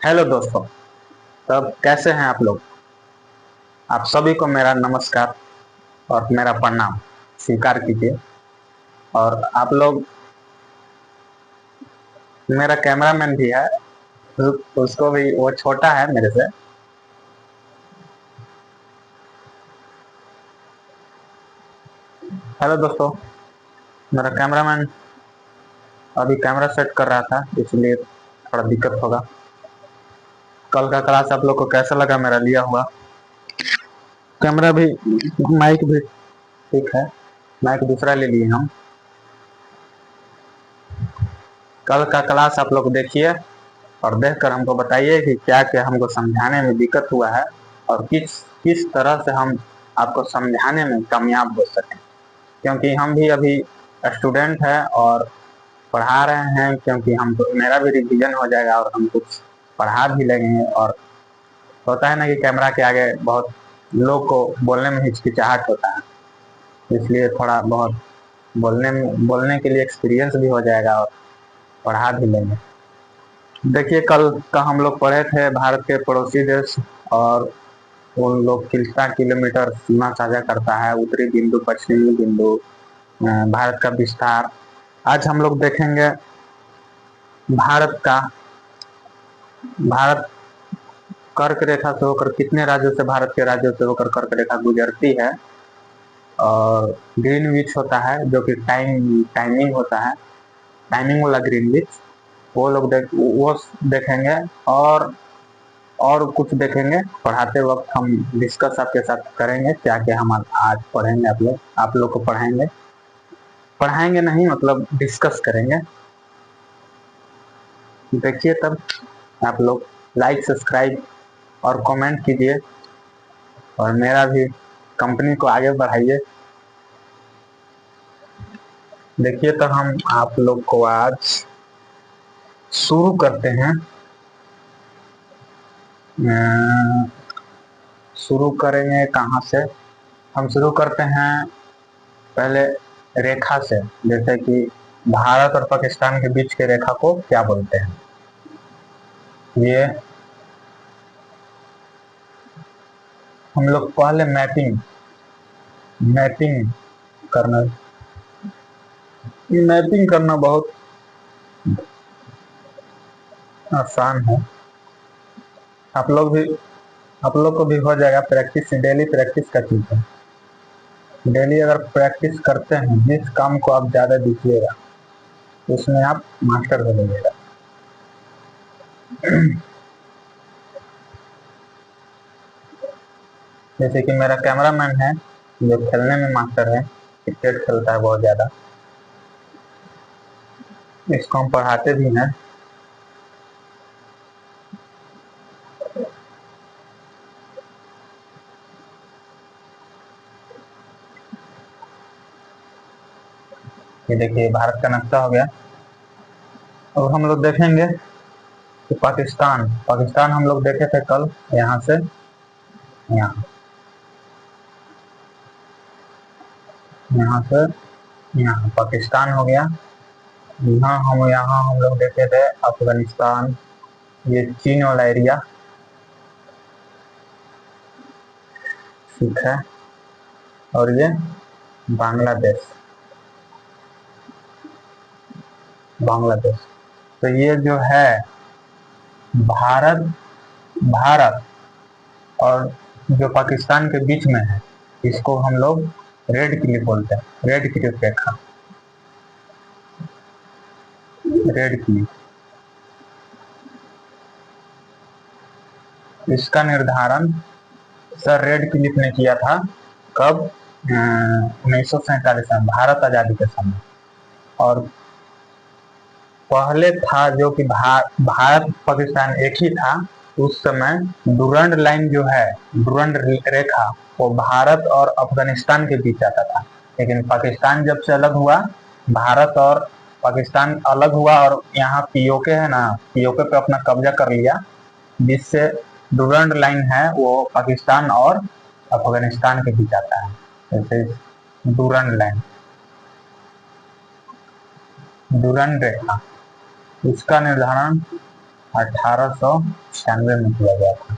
Hello दोस्तों। तब कैसे हैं आप लोग। आप सभी को मेरा नमस्कार और मेरा प्रणाम स्वीकार कीजिए। और आप लोग, मेरा कैमरामैन भी है, उसको भी, वो छोटा है मेरे से। हेलो दोस्तों। मेरा कैमरामैन अभी कैमरा सेट कर रहा था, इसलिए थोड़ा दिक्कत होगा। कल का क्लास आप लोग को कैसा लगा मेरा लिया हुआ कैमरा भी, माइक भी ठीक है। माइक दूसरा ले लिए हम। कल का क्लास आप लोग देखिए और देखकर हमको बताइए कि क्या क्या हमको समझाने में दिक्कत हुआ है और किस किस तरह से हम आपको समझाने में कामयाब हो सकें। क्योंकि हम भी अभी स्टूडेंट हैं और पढ़ा रहे हैं, क्योंकि हम मेरा भी रिवीजन हो जाएगा और हम कुछ पढ़ा भी लेंगे। और होता है ना कि कैमरा के आगे बहुत लोग को बोलने में हिचकिचाहट होता है, इसलिए थोड़ा बहुत बोलने के लिए एक्सपीरियंस भी हो जाएगा और पढ़ा भी लेंगे। देखिए, कल का हम लोग पढ़े थे भारत के पड़ोसी देश, और उन लोग कितना किलोमीटर सीमा साझा करता है, उत्तरी बिंदु, पश्चिमी बिंदु, भारत का विस्तार। आज हम लोग देखेंगे भारत का भारत कर्क रेखा से होकर कितने राज्यों से, भारत के राज्यों से होकर कर्क रेखा गुजरती है। और ग्रीनविच होता है जो कि टाइमिंग होता है, टाइमिंग वाला ग्रीनविच, वो देखेंगे। और कुछ देखेंगे पढ़ाते वक्त, हम डिस्कस आपके साथ करेंगे क्या क्या हम आज पढ़ेंगे। आप लोग को पढ़ाएंगे नहीं, मतलब डिस्कस करेंगे। देखिए, तब आप लोग लाइक, सब्सक्राइब और कमेंट कीजिए और मेरा भी कंपनी को आगे बढ़ाइए। देखिए, तो हम आप लोग को आज शुरू करते हैं। शुरू करेंगे कहाँ से। हम शुरू करते हैं पहले रेखा से, जैसे कि भारत और पाकिस्तान के बीच के रेखा को क्या बोलते हैं। ये हम लोग पहले मैपिंग करना मैपिंग करना बहुत आसान है। आप लोग भी आप लोग को भी हो जाएगा प्रैक्टिस, डेली प्रैक्टिस का चीज है। डेली अगर प्रैक्टिस करते हैं, जिस काम को आप ज्यादा दिखिएगा उसमें आप मास्टर हो जाइएगा। जैसे कि मेरा कैमरामैन है जो खेलने में मास्टर है, क्रिकेट खेलता है बहुत ज्यादा, इसको हम पढ़ाते भी हैं। ये देखिए, भारत का नक्शा हो गया। अब हम लोग देखेंगे कि पाकिस्तान पाकिस्तान हम लोग देखे थे कल, यहाँ से यहाँ, यहाँ से यहाँ पाकिस्तान हो गया। यहाँ हम लोग देखे थे अफगानिस्तान, ये चीन वाला एरिया, ठीक है। और ये बांग्लादेश बांग्लादेश। तो ये जो है भारत भारत और जो पाकिस्तान के बीच में है, इसको हम लोग रेड क्लिफ बोलते हैं, रेड क्लिफ रेखा, रेड क्लिफ। इसका निर्धारण सर रेड क्लिफ ने किया था। कब? 1947 में, भारत आजादी के समय। और पहले था जो कि भारत पाकिस्तान एक ही था उस समय। डूरंड लाइन जो है, डूरंड रेखा, वो भारत और अफगानिस्तान के बीच आता था। लेकिन पाकिस्तान जब से अलग हुआ, भारत और पाकिस्तान अलग हुआ और यहाँ पीओके है ना, पीओके पे अपना कब्जा कर लिया, जिससे डूरंड लाइन है वो पाकिस्तान और अफगानिस्तान के बीच आता है। जैसे डूरंड लाइन, डूरंड रेखा, इसका निर्धारण 1896 में किया गया था।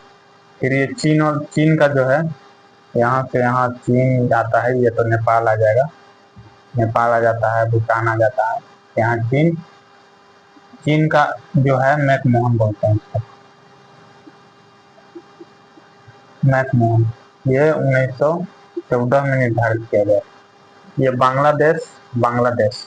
फिर ये चीन, और चीन का जो है, यहाँ से यहाँ चीन आता है, ये तो नेपाल आ जाएगा, नेपाल आ जाता है, भूटान आ जाता है, यहाँ चीन, चीन का जो है मैकमोहन बोलते हैं इसको, मैकमोहन। ये 1914 में निर्धारित किया गया। ये बांग्लादेश, बांग्लादेश,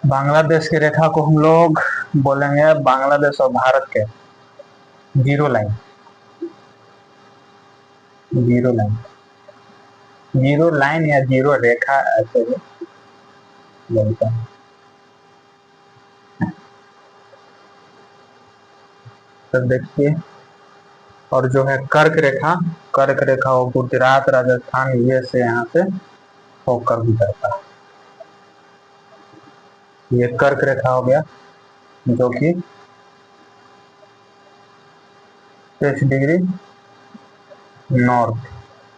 बांग्लादेश की रेखा को हम लोग बोलेंगे बांग्लादेश और भारत के zero line, zero line, zero line या जीरो रेखा ऐसे बोलते हैं। तो देखिए, और जो है कर्क रेखा, कर्क रेखा वो गुजरात, राजस्थान, ये से यहाँ से होकर गुजरता है। ये कर्क रेखा हो गया, जो कि 30 डिग्री नॉर्थ,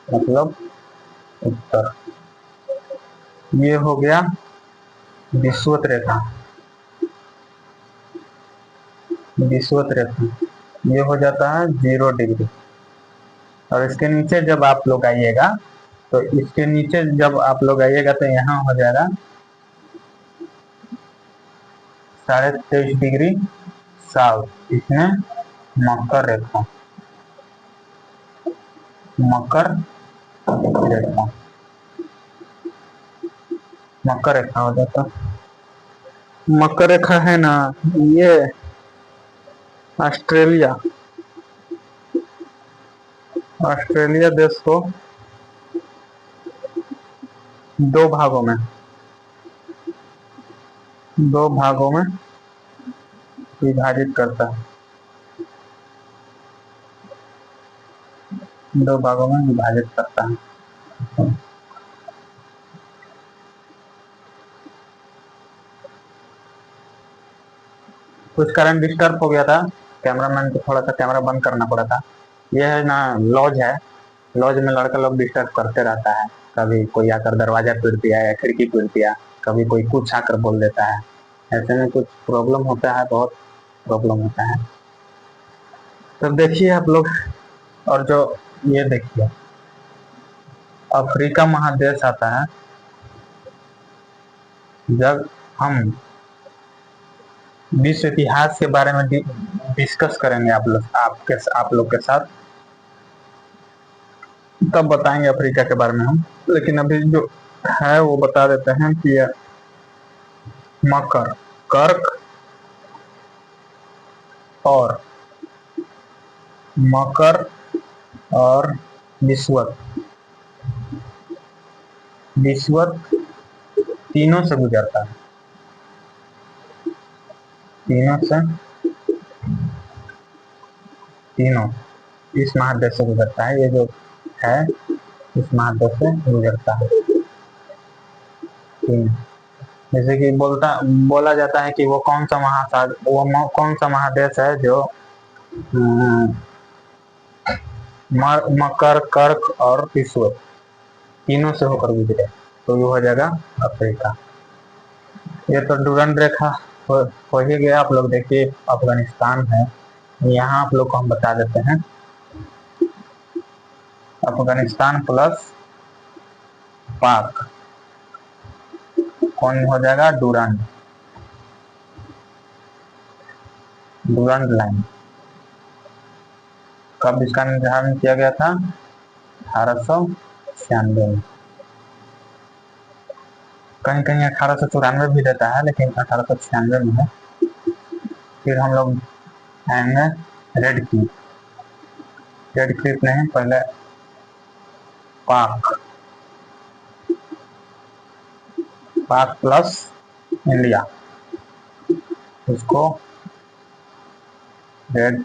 मतलब उत्तर। ये हो गया विषुवत रेखा, विषुवत रेखा, ये हो जाता है 0 डिग्री। और इसके नीचे जब आप लोग आइएगा, तो इसके नीचे जब आप लोग आइएगा तो यहाँ हो जाएगा 23.5 डिग्री साउथ, इसमें मकर रेखा, मकर रेखा, मकर रेखा हो जाता। मकर रेखा है ना, ये ऑस्ट्रेलिया, ऑस्ट्रेलिया देश को दो भागों में, दो भागों में विभाजित करता है, दो भागों में विभाजित करता है। कुछ कारण डिस्टर्ब हो गया था, कैमरामैन को थोड़ा सा कैमरा बंद करना पड़ा था। यह है ना लॉज है, लॉज में लड़का लोग डिस्टर्ब करते रहता है, कभी कोई आकर दरवाजा तोड़ दिया या खिड़की तोड़ दिया, कभी कोई कुछ आकर बोल देता है, ऐसे में कुछ प्रॉब्लम होता है, बहुत प्रॉब्लम होता है। तो देखिए आप लोग, और जो ये देखिए अफ्रीका महादेश आता है, जब हम विश्व इतिहास के बारे में डिस्कस करेंगे आप लोग के साथ, तब बताएंगे अफ्रीका के बारे में हम। लेकिन अभी जो है वो बता देते हैं कि मकर, कर्क और मकर और विषुवत, विषुवत तीनों से गुजरता है, तीनों से, तीनों इस महादेश से गुजरता है। ये जो है इस महादेश से गुजरता है। जैसे कि बोला जाता है कि वो कौन सा कौन सा महादेश है जो मकर, कर्क और विषुवत तीनों से होकर गुजरे, तो ये हो जाएगा अफ्रीका। ये तो डुरंड रेखा हो ही गया। आप लोग देखिए अफगानिस्तान है, यहाँ आप लोग को हम बता देते हैं, अफगानिस्तान प्लस पाक कौन हो जाएगा, डुरंड, डुरंड लाइन। कब इसका निर्धारण किया गया था, 1896 में। कहीं कहीं 1894 भी देता है, लेकिन 1896 में है। फिर हम लोग आएंगे रेड क्लिफ, रेड क्लिफ नहीं, पहले पाक, पाक प्लस इंडिया, उसको रेड,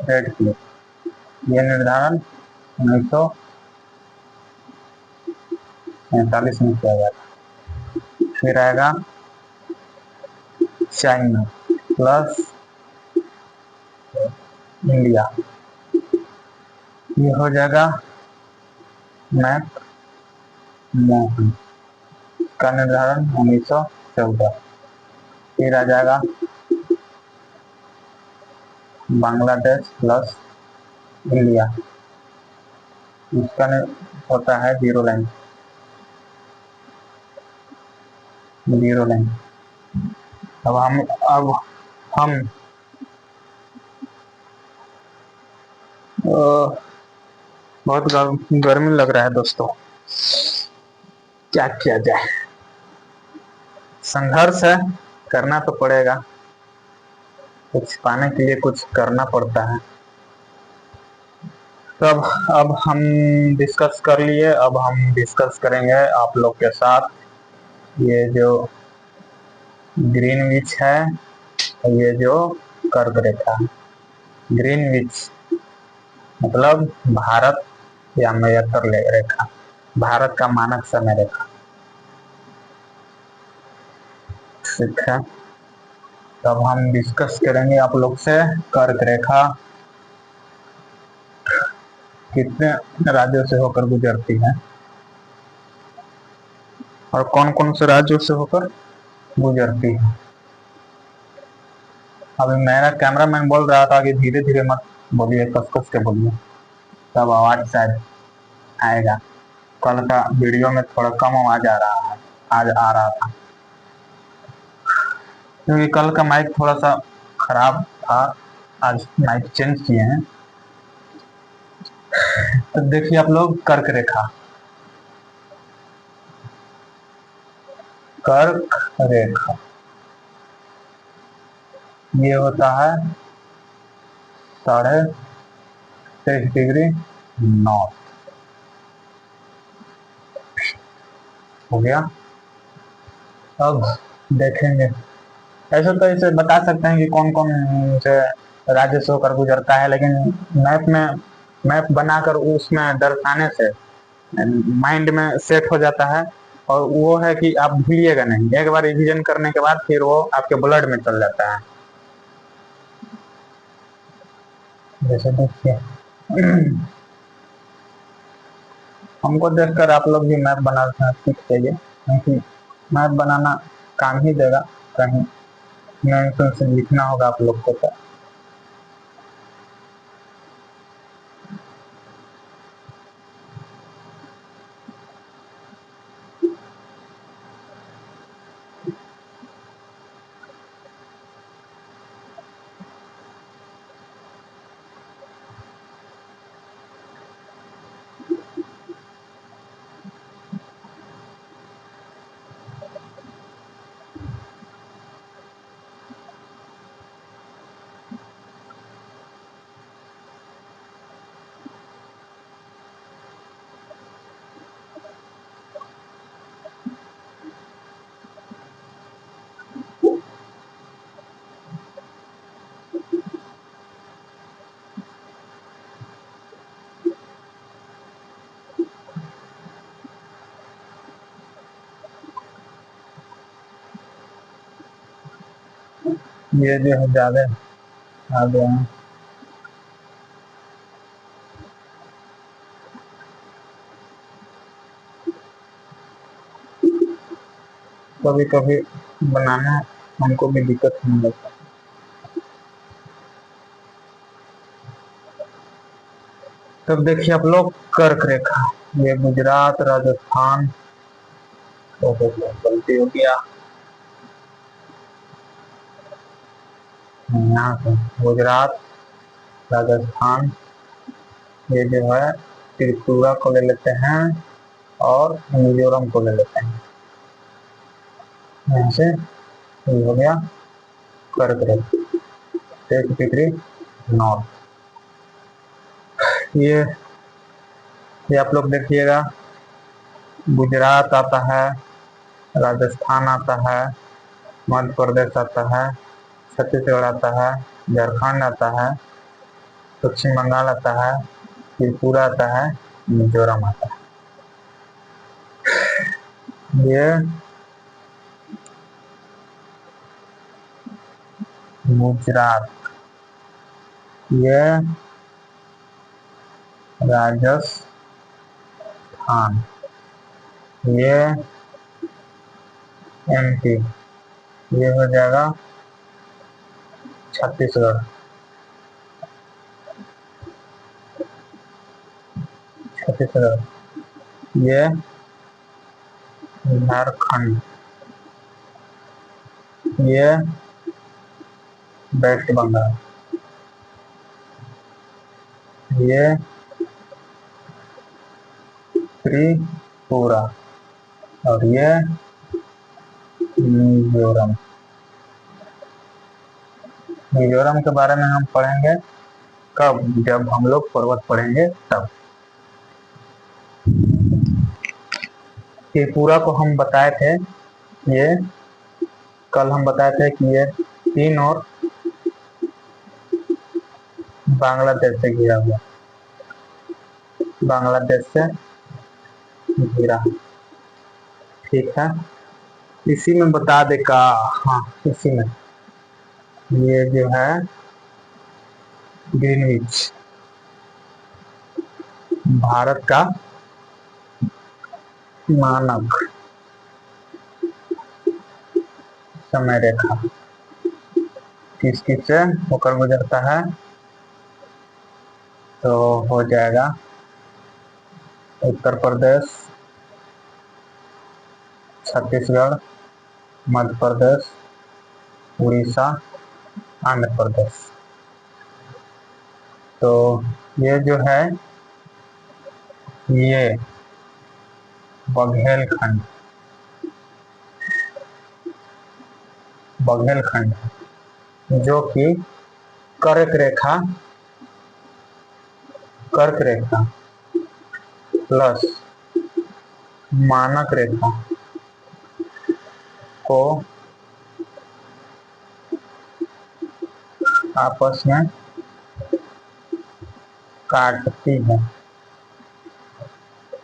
रेड क्लिफ। ये निर्धारण 1947 में किया गया था। फिर आएगा चाइना प्लस इंडिया, ये हो जाएगा मैक मोहन का निर्धारण 1914। फिर आ जाएगा बांग्लादेश प्लस इंडिया, इसका होता है जीरो लाइन, जीरो लाइन। अब हम बहुत गर्मी लग रहा है दोस्तों, क्या किया जाए, संघर्ष है, करना तो पड़ेगा, कुछ पाने के लिए कुछ करना पड़ता है। तो अब हम डिस्कस कर लिए, अब हम डिस्कस करेंगे आप लोग के साथ ये जो ग्रीनविच है, ये जो कर्क रेखा है। ग्रीनविच मतलब भारत या मयस्कर रेखा, भारत का मानक समय रेखा, ठीक है। तब हम डिस्कस करेंगे आप लोग से कर्क रेखा कितने राज्यों से होकर गुजरती है और कौन कौन से राज्यों से होकर गुजरती है। अभी मेरा कैमरामैन बोल रहा था कि धीरे धीरे मत बोलिए, कस कस के बोलिए, तब आवाज शायद आएगा। कल का वीडियो में थोड़ा कम आवाज आ रहा है, आज आ रहा था क्योंकि कल का माइक थोड़ा सा खराब था, आज माइक चेंज किए हैं। तो देखिए आप लोग, कर्क रेखा, कर्क रेखा ये होता है 23.5 डिग्री नॉर्थ, हो गया। अब देखेंगे, ऐसे तो इसे बता सकते हैं कि कौन कौन से राज्य से होकर गुजरता है, लेकिन मैप बनाकर उसमें दर्शाने से माइंड में सेट हो जाता है, और वो है कि आप भूलिएगा नहीं, एक बार रिवीजन करने के बाद फिर वो आपके ब्लड में चल जाता है। जैसे देखिए हमको देखकर आप लोग भी मैप बनाना सीख जाइए, क्योंकि मैप बनाना काम ही देगा, कहीं मेंशन से लिखना होगा आप लोग को। तो ये जो है ज्यादा आगे हैं, कभी कभी बनाना हमको भी दिक्कत होने लगता है। तब देखिए आप लोग, कर्क रेखा ये गुजरात राजस्थान, तो गलती हो गया, यहाँ से गुजरात राजस्थान, ये जो है त्रिपुरा को ले लेते हैं और मिजोरम को ले लेते हैं, यहाँ से ये हो गया कर्क रेखा 23 डिग्री नॉर्थ। ये आप लोग देखिएगा, गुजरात आता है, राजस्थान आता है, मध्य प्रदेश आता है, छत्तीसगढ़ आता है, झारखंड आता है, पश्चिम बंगाल आता है, त्रिपुरा आता है, मिजोरम आता है। ये गुजरात, ये राजस्थान, ये MP, ये हो जाएगा छत्तीसगढ़, छत्तीसगढ़, ये झारखंड, ये वेस्ट बंगाल, ये त्रिपुरा, और ये मिजोरम। मिजोरम के बारे में हम पढ़ेंगे कब? जब हम लोग पर्वत पढ़ेंगे तब। त्रिपुरा को हम बताए थे, ये कल हम बताए थे कि ये 3 और बांग्लादेश से घिरा हुआ, बांग्लादेश से घिरा, ठीक है। इसी में बता दे का, हाँ इसी में, ये जो है ग्रीनविच, भारत का मानक समय रेखा किस किस से होकर गुजरता है? तो हो जाएगा उत्तर प्रदेश, छत्तीसगढ़, मध्य प्रदेश, उड़ीसा, आंध्र प्रदेश। तो ये जो है ये बघेलखंड, बघेलखंड जो कि कर्क रेखा, कर्क रेखा प्लस मानक रेखा को आपस में काटती है,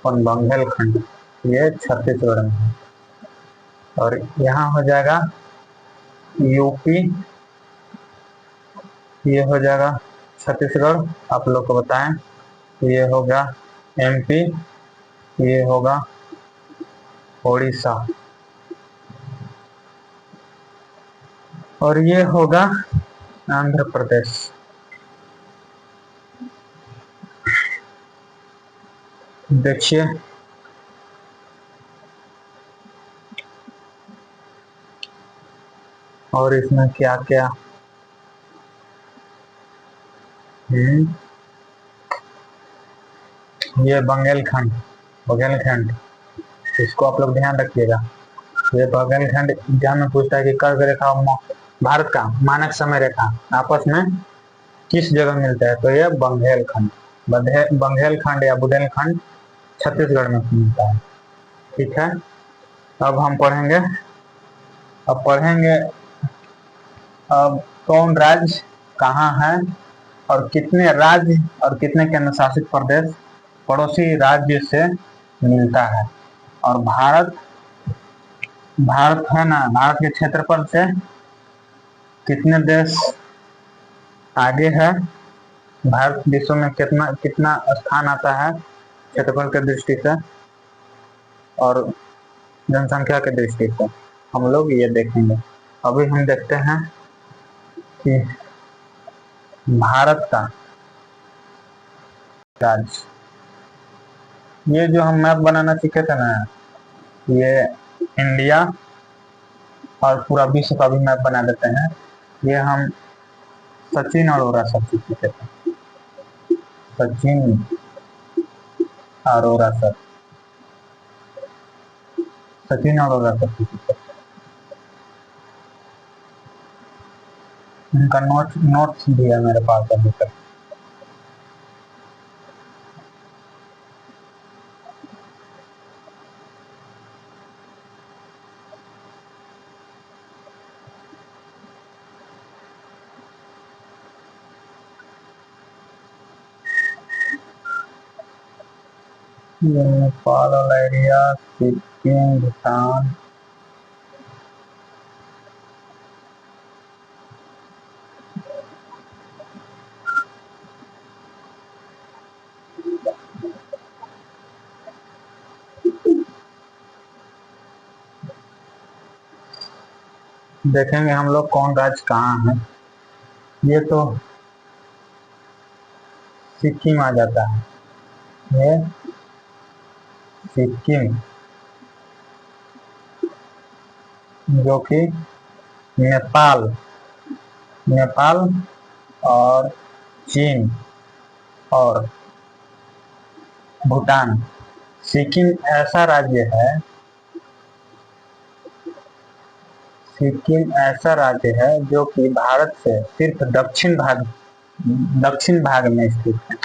और बघेलखंड ये छत्तीसगढ़ में है। और यहाँ हो जाएगा यूपी, ये हो जाएगा छत्तीसगढ़, आप लोग को बताएं, ये होगा MP, ये होगा उड़ीसा, और ये होगा आंध्र प्रदेश। देखिए और इसमें क्या क्या, ये बघेलखंड, बघेलखंड इसको आप लोग ध्यान रखिएगा। ये बघेलखंड एग्जाम में पूछता है कि कर्क रेखा और भारत का मानक समय रेखा आपस में किस जगह मिलता है? तो ये बघेलखंड, बघेलखंड या बुंदेलखंड छत्तीसगढ़ में मिलता है, ठीक है। अब हम पढ़ेंगे, अब पढ़ेंगे अब कौन राज्य कहाँ है, और कितने राज्य और कितने केंद्र शासित प्रदेश पड़ोसी राज्य से मिलता है। और भारत, भारत है ना, भारत के क्षेत्रफल से कितने देश आगे है? भारत विश्व में कितना कितना स्थान आता है क्षेत्रफल के दृष्टि से और जनसंख्या के दृष्टि से, हम लोग ये देखेंगे। अभी हम देखते हैं कि भारत का राज्य, ये जो हम मैप बनाना सीखे थे ना, ये इंडिया और पूरा विश्व का भी मैप बना देते हैं। ये हम सचिन अरोड़ा सर से सीखे थे, सचिन अरोड़ा सर, सचिन अरोड़ा सर से सीखे। उनका नोट्स भी है मेरे पास अभी तक। ये नेपाल वाला एरिया, सिक्किम, भूटान, देखेंगे हम लोग कौन राज्य कहाँ है। ये तो सिक्किम आ जाता है, ये सिक्किम, जो कि नेपाल, नेपाल और चीन और भूटान। सिक्किम ऐसा राज्य है, सिक्किम ऐसा राज्य है जो कि भारत से सिर्फ दक्षिण भाग में स्थित है।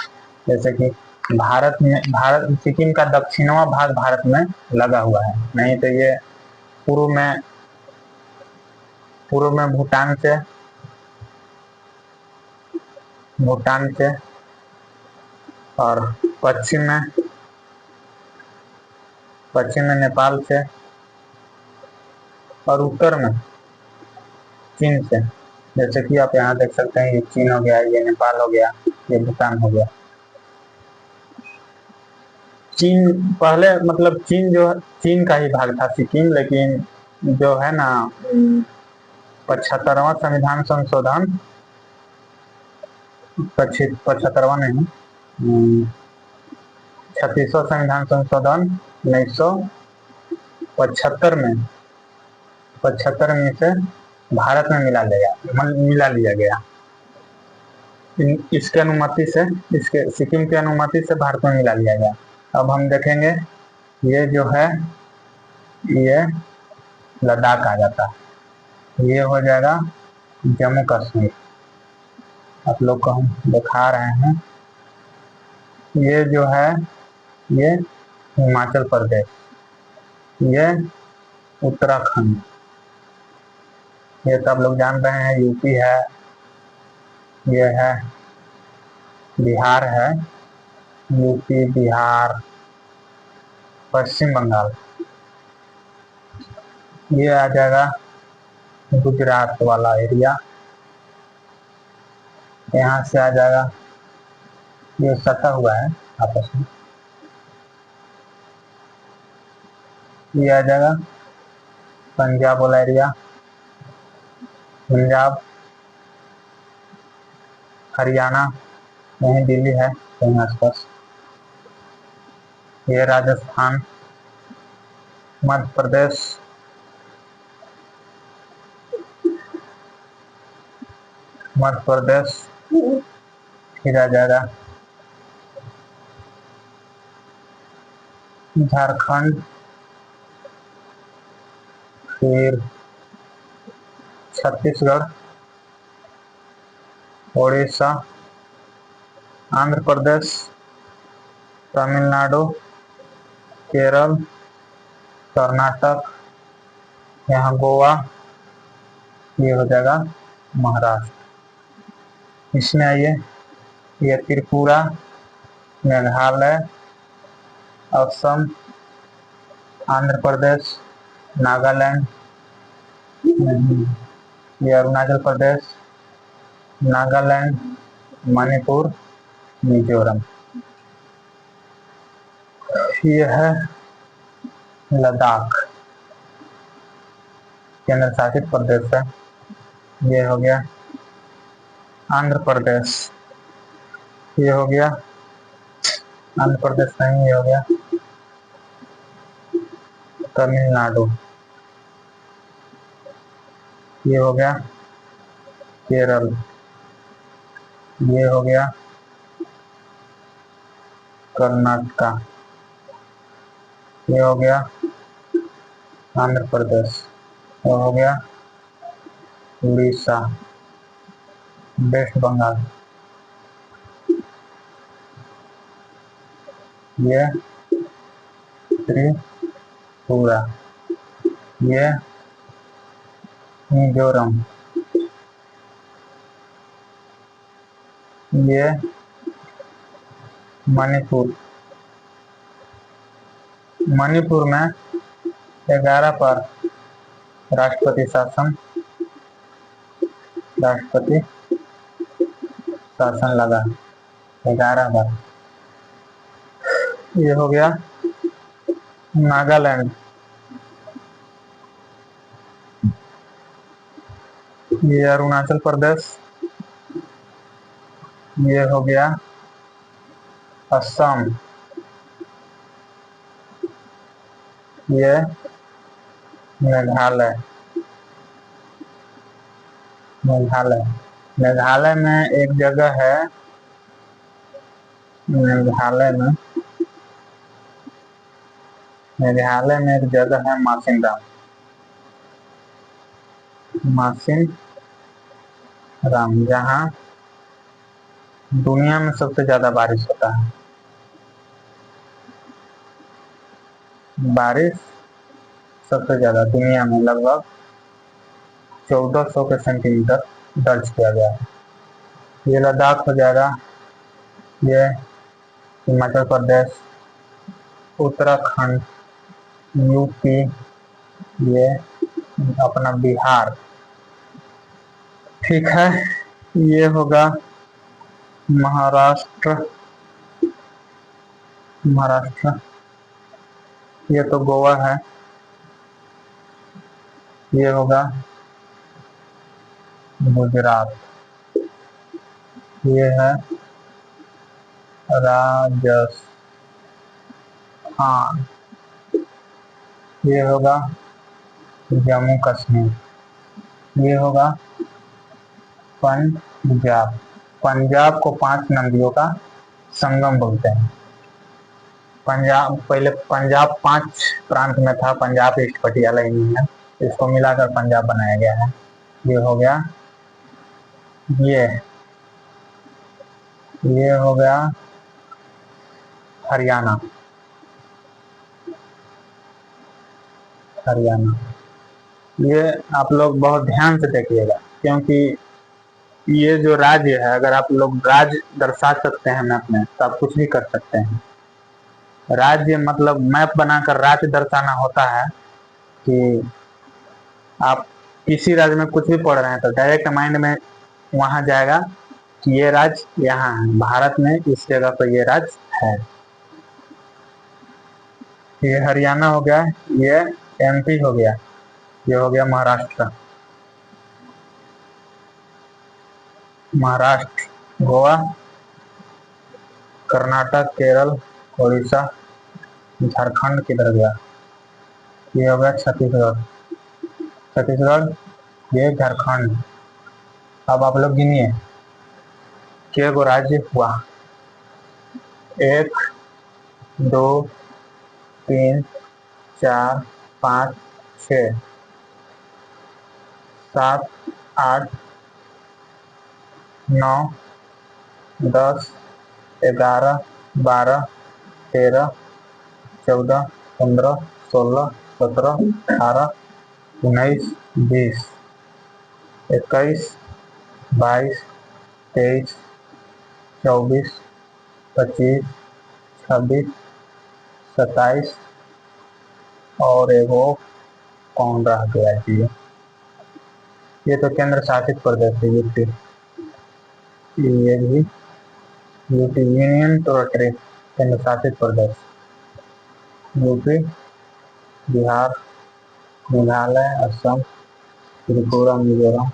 जैसे कि भारत सिक्किम का दक्षिणवा भाग भारत में लगा हुआ है, नहीं तो ये पूर्व में भूटान से और पश्चिम में नेपाल से और उत्तर में चीन से। जैसे कि आप यहाँ देख सकते हैं, ये चीन हो गया, ये नेपाल हो गया, ये भूटान हो गया। चीन पहले मतलब चीन का ही भाग था सिक्किम, लेकिन जो है ना 75वां संविधान संशोधन, 75वां नहीं, 36वां संविधान संशोधन 1975 में 75 में इसे भारत में मिला लिया गया। इसके अनुमति से, इसके सिक्किम की अनुमति से भारत में मिला लिया गया। अब हम देखेंगे, ये जो है ये लद्दाख आ जाता है, ये हो जाएगा जम्मू कश्मीर। आप लोग को हम दिखा रहे हैं, ये जो है ये हिमाचल प्रदेश, ये उत्तराखंड, ये तो आप लोग जान रहे हैं यूपी है, ये है बिहार है, यूपी, बिहार, पश्चिम बंगाल, ये आ जाएगा गुजरात वाला एरिया, यहाँ से आ जाएगा, ये सटा हुआ है आपस में, ये आ जाएगा पंजाब वाला एरिया, पंजाब, हरियाणा, यहीं दिल्ली है कहीं आसपास, ये राजस्थान, मध्य प्रदेश, फिर आ जाएगा झारखंड, फिर छत्तीसगढ़, उड़ीसा, आंध्र प्रदेश, तमिलनाडु, केरल, कर्नाटक, यहाँ गोवा, ये हो जाएगा महाराष्ट्र। इसमें आइए, ये त्रिपुरा, मेघालय, असम, आंध्र प्रदेश, नागालैंड, ये अरुणाचल प्रदेश, नागालैंड, मणिपुर, मिजोरम, ये है लद्दाख, केंद्र शासित प्रदेश है। ये हो गया आंध्र प्रदेश, ये हो गया आंध्र प्रदेश नहीं, ये हो गया तमिलनाडु, ये हो गया केरल, ये हो गया कर्नाटका, ये हो गया आंध्र प्रदेश, ये हो गया उड़ीसा, वेस्ट बंगाल, ये त्रिपुरा, ये मिजोरम, ये मणिपुर, मणिपुर में 11 पर राष्ट्रपति शासन लगा, 11 बार। ये हो गया नागालैंड, ये अरुणाचल प्रदेश, ये हो गया असम, ये मेघालय। मेघालय मेघालय में एक जगह है, मेघालय में एक जगह है मासिन राम, जहाँ दुनिया में सबसे ज्यादा बारिश होता है। बारिश सबसे ज्यादा दुनिया में लगभग 1400 के सेंटीमीटर दर्ज किया गया है। ये लद्दाख हो जाएगा, ये हिमाचल प्रदेश, उत्तराखंड, यूपी, ये अपना बिहार। ठीक है, ये होगा महाराष्ट्र, ये तो गोवा है। ये होगा गुजरात, ये है राजस्थान, ये होगा जम्मू कश्मीर, ये होगा पंजाब। पंजाब को 5 नदियों का संगम बोलते हैं। पहले पंजाब 5 प्रांत में था, पंजाब ईस्ट पटियाला यूनियन, इसको मिलाकर पंजाब बनाया गया है। ये हो गया, ये हो गया हरियाणा। ये आप लोग बहुत ध्यान से देखिएगा, क्योंकि ये जो राज्य है, अगर आप लोग राज्य दर्शा सकते हैं मैप में तो आप कुछ भी कर सकते हैं। राज्य मतलब मैप बनाकर राज्य दर्शाना होता है कि आप किसी राज्य में कुछ भी पढ़ रहे हैं तो डायरेक्ट माइंड में वहां जाएगा कि ये राज्य यहाँ है, भारत में इस जगह पर ये राज्य है। ये हरियाणा हो गया, ये एमपी हो गया, ये हो गया महाराष्ट्र, गोवा, कर्नाटक, केरल, उड़ीसा, झारखंड किधर गया, ये हो गया छत्तीसगढ़, ये झारखंड। अब आप लोग गिनिए के गो राज्य हुआ, 1 2 3 4 5 6 7 8 9 10 11 12 13 14 15 16 17 18 19 20 21 22 23 24 25 26 27 और एगो कौन रह गया जी, ये तो केंद्र शासित प्रदेश है यूपी, ये भी यूपी यूनियन टेरिटरी, केंद्र शासित प्रदेश, यूपी, बिहार, मेघालय, असम, त्रिपुरा, मिजोरम।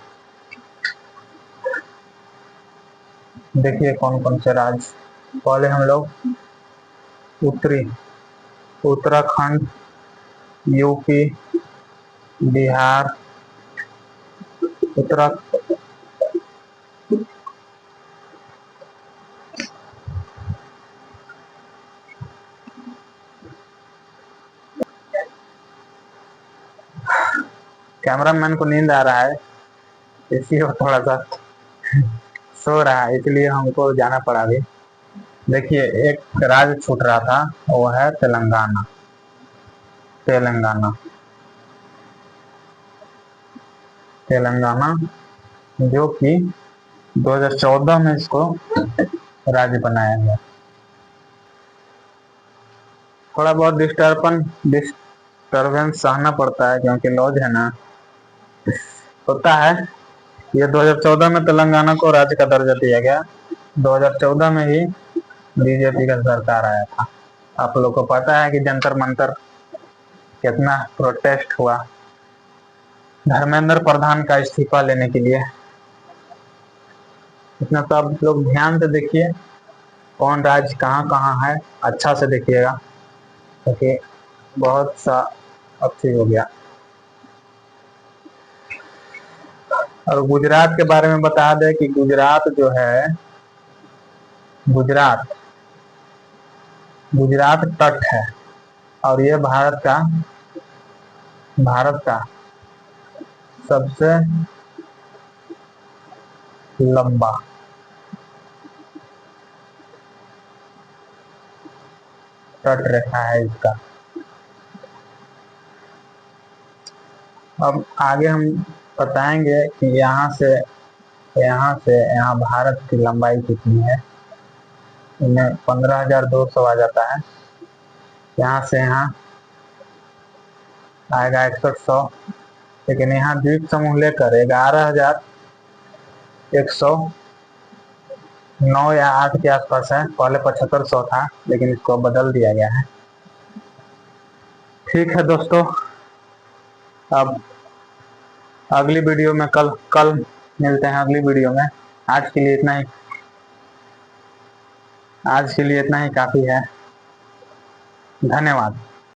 देखिए कौन कौन से राज्य। पहले हम लोग उत्तराखंड, यूपी, बिहार, कैमरामैन को नींद आ रहा है, इसलिए थोड़ा सा सो रहा है, इसलिए हमको जाना पड़ा अभी। देखिए एक राज्य छूट रहा था, वो है तेलंगाना। जो कि 2014 में इसको राज्य बनाया गया। थोड़ा बहुत डिस्टर्बेंस सहना पड़ता है, क्योंकि लॉज है ना, होता है। ये 2014 में तेलंगाना को राज्य का दर्जा दिया गया। 2014 में ही बीजेपी का सरकार आया था। आप लोग को पता है कि जंतर मंतर कितना प्रोटेस्ट हुआ, धर्मेंद्र प्रधान का इस्तीफा लेने के लिए। इतना तो आप लोग ध्यान से देखिए कौन राज्य कहाँ कहाँ है, अच्छा से देखिएगा क्योंकि बहुत सा अच्छी हो गया। और गुजरात के बारे में बता दें कि गुजरात जो है, गुजरात तट है और ये भारत का सबसे लंबा तट रेखा है इसका। अब आगे हम बताएंगे कि यहाँ भारत की लंबाई कितनी है। इनमें 15,200 आ जाता है। यहाँ से यहाँ आएगा 6100, लेकिन यहाँ द्वीप समूह लेकर 11,109 या 8 के आसपास है। पहले 7500 था लेकिन इसको बदल दिया गया है। ठीक है दोस्तों, अब अगली वीडियो में कल मिलते हैं अगली वीडियो में। आज के लिए इतना ही काफी है। धन्यवाद।